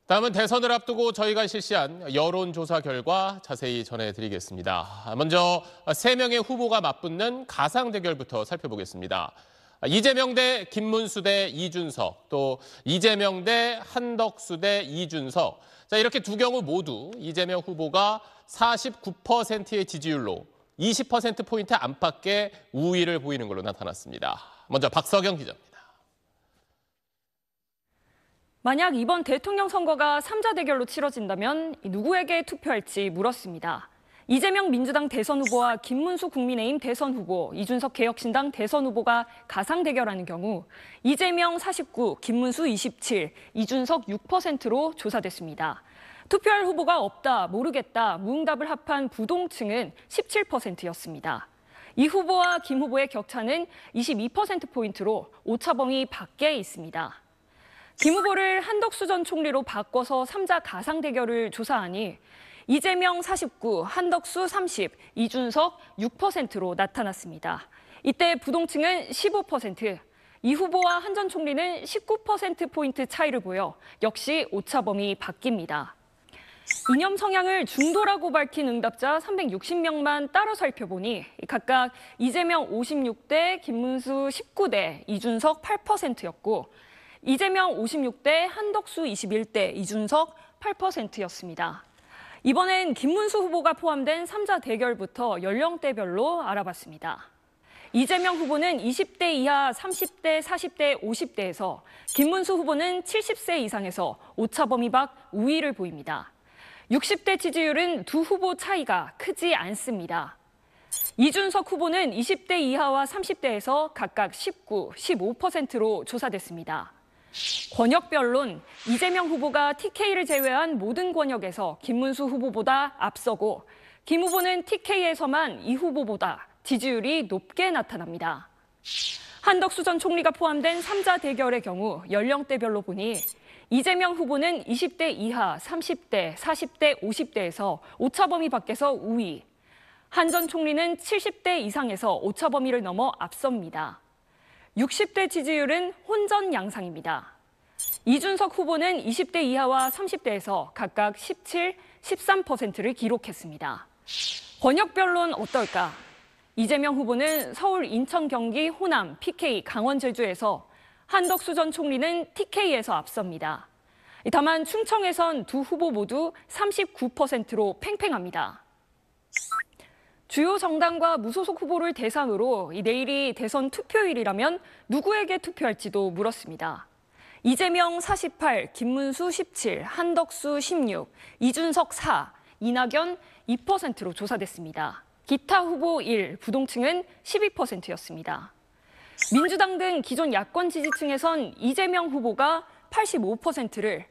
다음은 대선을 앞두고 저희가 실시한 여론조사 결과 자세히 전해드리겠습니다. 먼저 3명의 후보가 맞붙는 가상 대결부터 살펴보겠습니다. 이재명 대 김문수 대 이준석, 또 이재명 대 한덕수 대 이준석. 자, 이렇게 두 경우 모두 이재명 후보가 49%의 지지율로 20%포인트 안팎의 우위를 보이는 걸로 나타났습니다. 먼저 박석영 기자입니다. 만약 이번 대통령 선거가 3자 대결로 치러진다면 누구에게 투표할지 물었습니다. 이재명 민주당 대선 후보와 김문수 국민의힘 대선 후보, 이준석 개혁신당 대선 후보가 가상 대결하는 경우 이재명 49, 김문수 27, 이준석 6%로 조사됐습니다. 투표할 후보가 없다, 모르겠다, 무응답을 합한 부동층은 17%였습니다. 이 후보와 김 후보의 격차는 22%포인트로 오차범위 밖에 있습니다. 김 후보를 한덕수 전 총리로 바꿔서 3자 가상 대결을 조사하니 이재명 49, 한덕수 30, 이준석 6%로 나타났습니다. 이때 부동층은 15%, 이 후보와 한 전 총리는 19%포인트 차이를 보여 역시 오차범위 밖입니다. 이념 성향을 중도라고 밝힌 응답자 360명만 따로 살펴보니 각각 이재명 56대, 김문수 19대, 이준석 8%였고 이재명 56대, 한덕수 21대, 이준석 8%였습니다. 이번엔 김문수 후보가 포함된 3자 대결부터 연령대별로 알아봤습니다. 이재명 후보는 20대 이하 30대, 40대, 50대에서 김문수 후보는 70세 이상에서 오차범위 밖 우위를 보입니다. 60대 지지율은 두 후보 차이가 크지 않습니다. 이준석 후보는 20대 이하와 30대에서 각각 19, 15%로 조사됐습니다. 권역별론 이재명 후보가 TK를 제외한 모든 권역에서 김문수 후보보다 앞서고 김 후보는 TK에서만 이 후보보다 지지율이 높게 나타납니다. 한덕수 전 총리가 포함된 3자 대결의 경우 연령대별로 보니 이재명 후보는 20대 이하 30대, 40대, 50대에서 오차범위 밖에서 우위, 한 전 총리는 70대 이상에서 오차범위를 넘어 앞섭니다. 60대 지지율은 혼전 양상입니다. 이준석 후보는 20대 이하와 30대에서 각각 17, 13%를 기록했습니다. 권역별로는 어떨까? 이재명 후보는 서울, 인천, 경기, 호남, PK, 강원, 제주에서 한덕수 전 총리는 TK에서 앞섭니다. 다만 충청에선 두 후보 모두 39%로 팽팽합니다. 주요 정당과 무소속 후보를 대상으로 내일이 대선 투표일이라면 누구에게 투표할지도 물었습니다. 이재명 48, 김문수 17, 한덕수 16, 이준석 4, 이낙연 2%로 조사됐습니다. 기타 후보 1, 부동층은 12%였습니다. 민주당 등 기존 야권 지지층에선 이재명 후보가 85%를,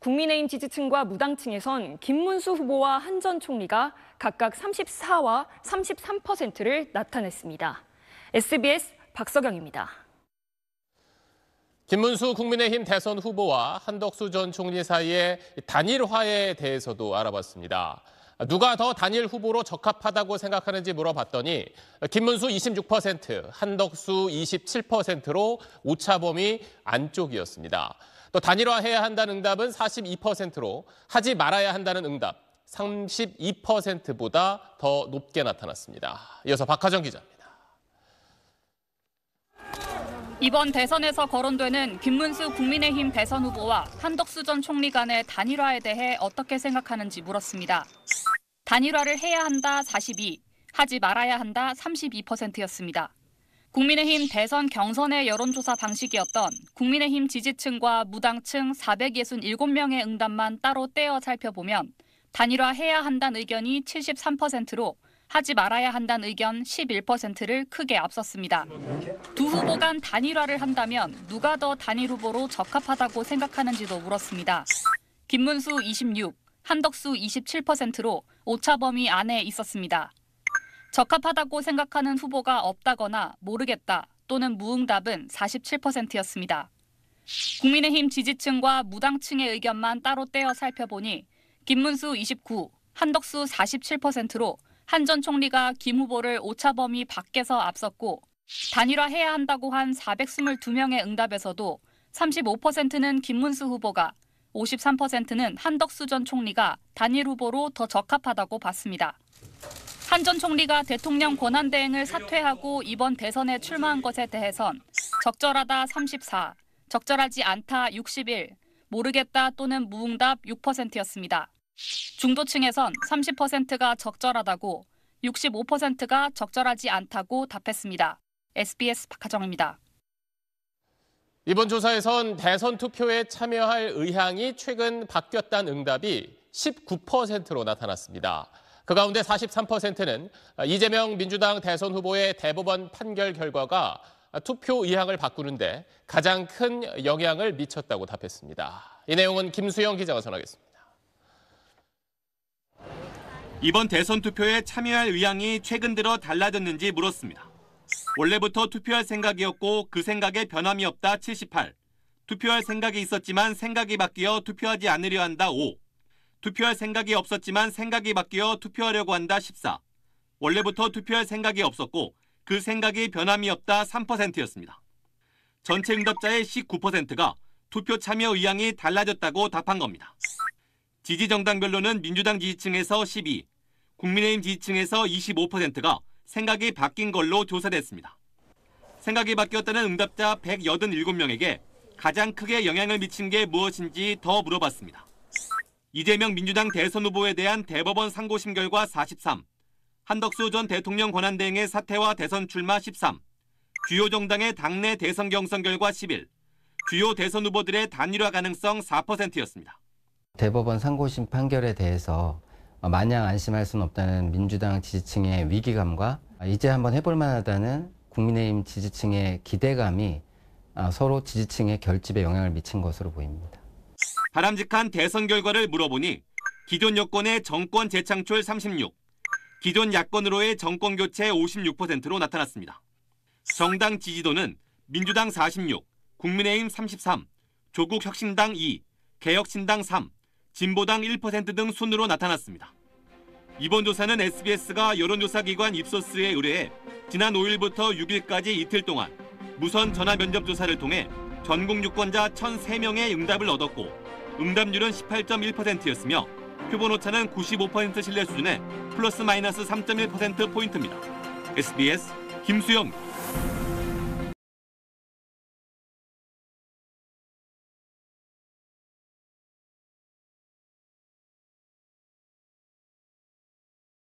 국민의힘 지지층과 무당층에선 김문수 후보와 한 전 총리가 각각 34와 33%를 나타냈습니다. SBS 박석영입니다. 김문수 국민의힘 대선 후보와 한덕수 전 총리 사이의 단일화에 대해서도 알아봤습니다. 누가 더 단일 후보로 적합하다고 생각하는지 물어봤더니 김문수 26%, 한덕수 27%로 오차범위 안쪽이었습니다. 또 단일화해야 한다는 응답은 42%로 하지 말아야 한다는 응답 32%보다 더 높게 나타났습니다. 이어서 박하정 기자입니다. 이번 대선에서 거론되는 김문수 국민의힘 대선 후보와 한덕수 전 총리 간의 단일화에 대해 어떻게 생각하는지 물었습니다. 단일화를 해야 한다 42, 하지 말아야 한다 32%였습니다. 국민의힘 대선 경선의 여론조사 방식이었던 국민의힘 지지층과 무당층 467명의 응답만 따로 떼어 살펴보면 단일화해야 한다는 의견이 73%로 하지 말아야 한다는 의견 11%를 크게 앞섰습니다. 두 후보 간 단일화를 한다면 누가 더 단일 후보로 적합하다고 생각하는지도 물었습니다. 김문수 26, 한덕수 27%로 오차범위 안에 있었습니다. 적합하다고 생각하는 후보가 없다거나 모르겠다 또는 무응답은 47%였습니다. 국민의힘 지지층과 무당층의 의견만 따로 떼어 살펴보니 김문수 29, 한덕수 47%로 한 전 총리가 김 후보를 오차범위 밖에서 앞섰고 단일화해야 한다고 한 422명의 응답에서도 35%는 김문수 후보가, 53%는 한덕수 전 총리가 단일 후보로 더 적합하다고 봤습니다. 한 전 총리가 대통령 권한대행을 사퇴하고 이번 대선에 출마한 것에 대해선 적절하다 34, 적절하지 않다 61, 모르겠다 또는 무응답 6%였습니다. 중도층에선 30%가 적절하다고, 65%가 적절하지 않다고 답했습니다. SBS 박하정입니다. 이번 조사에선 대선 투표에 참여할 의향이 최근 바뀌었다는 응답이 19%로 나타났습니다. 그 가운데 43%는 이재명 민주당 대선 후보의 대법원 판결 결과가 투표 의향을 바꾸는데 가장 큰 영향을 미쳤다고 답했습니다. 이 내용은 김수영 기자가 전하겠습니다. 이번 대선 투표에 참여할 의향이 최근 들어 달라졌는지 물었습니다. 원래부터 투표할 생각이었고 그 생각에 변함이 없다 78, 투표할 생각이 있었지만 생각이 바뀌어 투표하지 않으려 한다 5, 투표할 생각이 없었지만 생각이 바뀌어 투표하려고 한다 14, 원래부터 투표할 생각이 없었고 그 생각이 변함이 없다 3%였습니다. 전체 응답자의 19%가 투표 참여 의향이 달라졌다고 답한 겁니다. 지지 정당별로는 민주당 지지층에서 12, 국민의힘 지지층에서 25%가 생각이 바뀐 걸로 조사됐습니다. 생각이 바뀌었다는 응답자 187명에게 가장 크게 영향을 미친 게 무엇인지 더 물어봤습니다. 이재명 민주당 대선 후보에 대한 대법원 상고심 결과 43, 한덕수 전 대통령 권한대행의 사퇴와 대선 출마 13, 주요 정당의 당내 대선 경선 결과 11, 주요 대선 후보들의 단일화 가능성 4%였습니다. 대법원 상고심 판결에 대해서 마냥 안심할 수는 없다는 민주당 지지층의 위기감과 이제 한번 해볼 만하다는 국민의힘 지지층의 기대감이 서로 지지층의 결집에 영향을 미친 것으로 보입니다. 바람직한 대선 결과를 물어보니 기존 여권의 정권 재창출 36, 기존 야권으로의 정권 교체 56%로 나타났습니다. 정당 지지도는 민주당 46, 국민의힘 33, 조국혁신당 2, 개혁신당 3, 진보당 1% 등 순으로 나타났습니다. 이번 조사는 SBS가 여론조사기관 입소스에 의뢰해 지난 5일부터 6일까지 이틀 동안 무선 전화 면접 조사를 통해 전국 유권자 1,003명의 응답을 얻었고 응답률은 18.1%였으며 표본 오차는 95% 신뢰 수준의 플러스 마이너스 3.1%포인트입니다. SBS 김수영